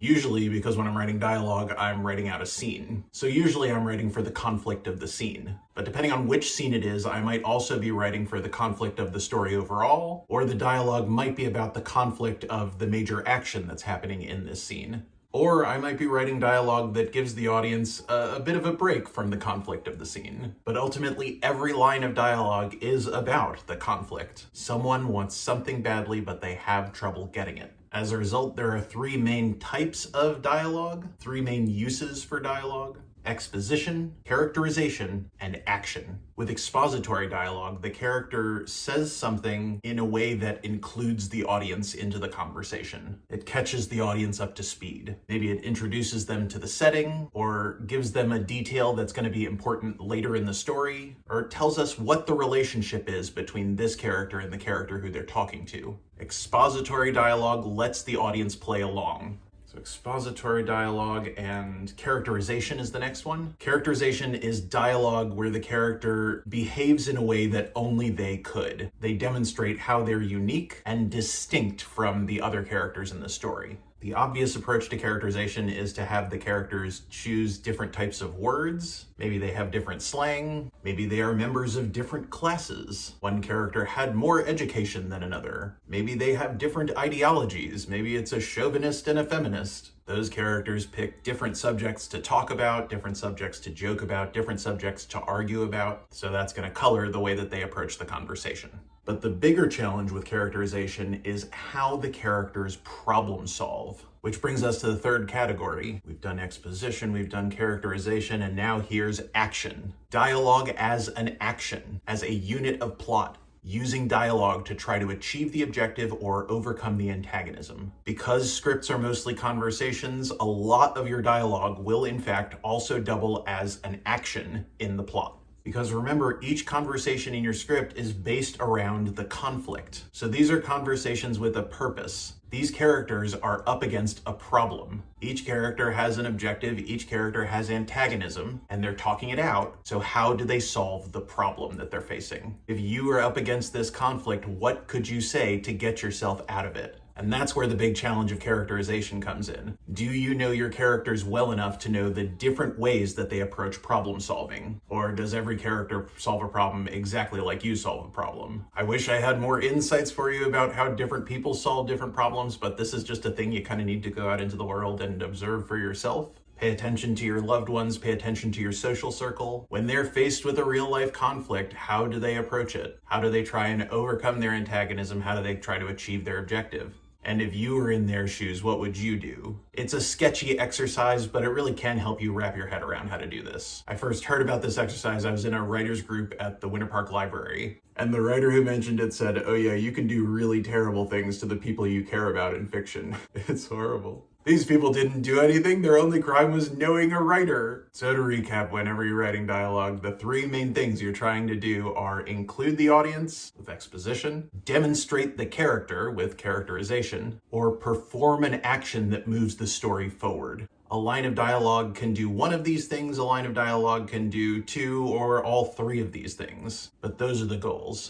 Usually, because when I'm writing dialogue, I'm writing out a scene. So usually I'm writing for the conflict of the scene. But depending on which scene it is, I might also be writing for the conflict of the story overall, or the dialogue might be about the conflict of the major action that's happening in this scene. Or I might be writing dialogue that gives the audience a bit of a break from the conflict of the scene. But ultimately, every line of dialogue is about the conflict. Someone wants something badly, but they have trouble getting it. As a result, there are three main types of dialogue, three main uses for dialogue: exposition, characterization, and action. With expository dialogue, the character says something in a way that includes the audience into the conversation. It catches the audience up to speed. Maybe it introduces them to the setting, or gives them a detail that's going to be important later in the story, or tells us what the relationship is between this character and the character who they're talking to. Expository dialogue lets the audience play along. So expository dialogue and characterization is the next one. Characterization is dialogue where the character behaves in a way that only they could. They demonstrate how they're unique and distinct from the other characters in the story. The obvious approach to characterization is to have the characters choose different types of words. Maybe they have different slang. Maybe they are members of different classes. One character had more education than another. Maybe they have different ideologies. Maybe it's a chauvinist and a feminist. Those characters pick different subjects to talk about, different subjects to joke about, different subjects to argue about. So that's going to color the way that they approach the conversation. But the bigger challenge with characterization is how the characters problem solve. Which brings us to the third category. We've done exposition, we've done characterization, and now here's action. Dialogue as an action, as a unit of plot, using dialogue to try to achieve the objective or overcome the antagonism. Because scripts are mostly conversations, a lot of your dialogue will in fact also double as an action in the plot. Because remember, each conversation in your script is based around the conflict. So these are conversations with a purpose. These characters are up against a problem. Each character has an objective, each character has antagonism, and they're talking it out. So how do they solve the problem that they're facing? If you are up against this conflict, what could you say to get yourself out of it? And that's where the big challenge of characterization comes in. Do you know your characters well enough to know the different ways that they approach problem solving? Or does every character solve a problem exactly like you solve a problem? I wish I had more insights for you about how different people solve different problems, but this is just a thing you kind of need to go out into the world and observe for yourself. Pay attention to your loved ones, pay attention to your social circle. When they're faced with a real life conflict, how do they approach it? How do they try and overcome their antagonism? How do they try to achieve their objective? And if you were in their shoes, what would you do? It's a sketchy exercise, but it really can help you wrap your head around how to do this. I first heard about this exercise, I was in a writer's group at the Winter Park Library. And the writer who mentioned it said, "Oh yeah, you can do really terrible things to the people you care about in fiction." It's horrible. These people didn't do anything, their only crime was knowing a writer. So to recap, whenever you're writing dialogue, the three main things you're trying to do are include the audience with exposition, demonstrate the character with characterization, or perform an action that moves the story forward. A line of dialogue can do one of these things, a line of dialogue can do two or all three of these things, but those are the goals.